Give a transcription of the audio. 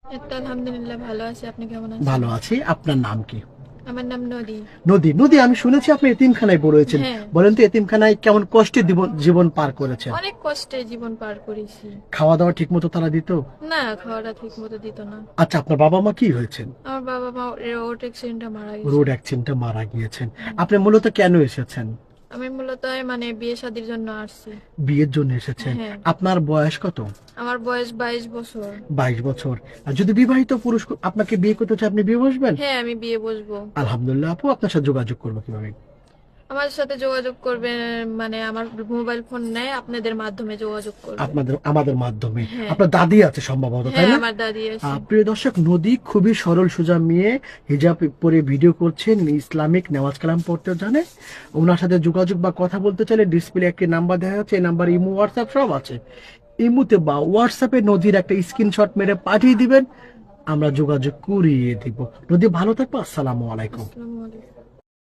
একটা আলহামদুলিল্লাহ ভালো আছি। আপনি কেমন আছেন? ভালো আছি। আপনার নাম কি? আমার নাম নদী। নদী। নদী, আমি শুনেছি আপনি এতিমখানায় বড় হয়েছেন। হ্যাঁ, বলেন তো এতিমখানায় কেমন কষ্টে জীবন পার করেছেন? অনেক কষ্টে জীবন পার করেছি। খাওয়া দাওয়া ঠিক মতো তারা দিত? না, খাওয়াটা ঠিক মতো দিত না। আচ্ছা, আপনার বাবা মা কি হয়েছেন? আমার বাবা মা রোড অ্যাক্সিডেন্টে মারা গেছে। রোড অ্যাক্সিডেন্টে মারা গিয়েছেন। হুম। আপনি মূলত কেন এসেছেন? আমি মূলত মানে বিয়ে শাদির জন্য আসছি। বিয়ের জন্য এসেছেন। হ্যাঁ, আপনার বয়স কত? আমার বয়স 22 বছর। 22 বছর। আর যদি বিবাহিত পুরুষ আপনাকে বিয়ে করতে চায়, আপনি বিয়ে বসবেন? হ্যাঁ, আমি বিয়ে বসবো। আলহামদুলিল্লাহ। আপু, আপনার সাথে যোগাযোগ করবো কিভাবে? আমার সাথে যোগাযোগ করবে, মানে আমার মোবাইল ফোন নেয়, আপনাদের মাধ্যমে যোগাযোগ করবে। আমাদের মাধ্যমে। হ্যাঁ, আপনার দাদি আছে সম্ভবত, তাই হ্যাঁ, না? আমার দাদি আছে। প্রিয় দর্শক, নদী খুবই সরল সোজা মেয়ে, হিজাব পরে ভিডিও করছেন, ইসলামিক নেওয়াজ কালাম পড়তেও জানে। ওনার সাথে যোগাযোগ বা কথা বলতে চাইলে ডিসপ্লে একটি নাম্বার দেখা যাচ্ছে, এই নাম্বার ইমো হোয়াটসঅ্যাপ সব আছে। ইমুতে বা হোয়াটসঅ্যাপে নদীর একটা স্ক্রিনশট মেরে পাঠিয়ে দিবেন, আমরা যোগাযোগ করিয়ে দিব। নদী, ভালো থাকবো। আসসালামু আলাইকুম। আসসালামু আলাইকুম।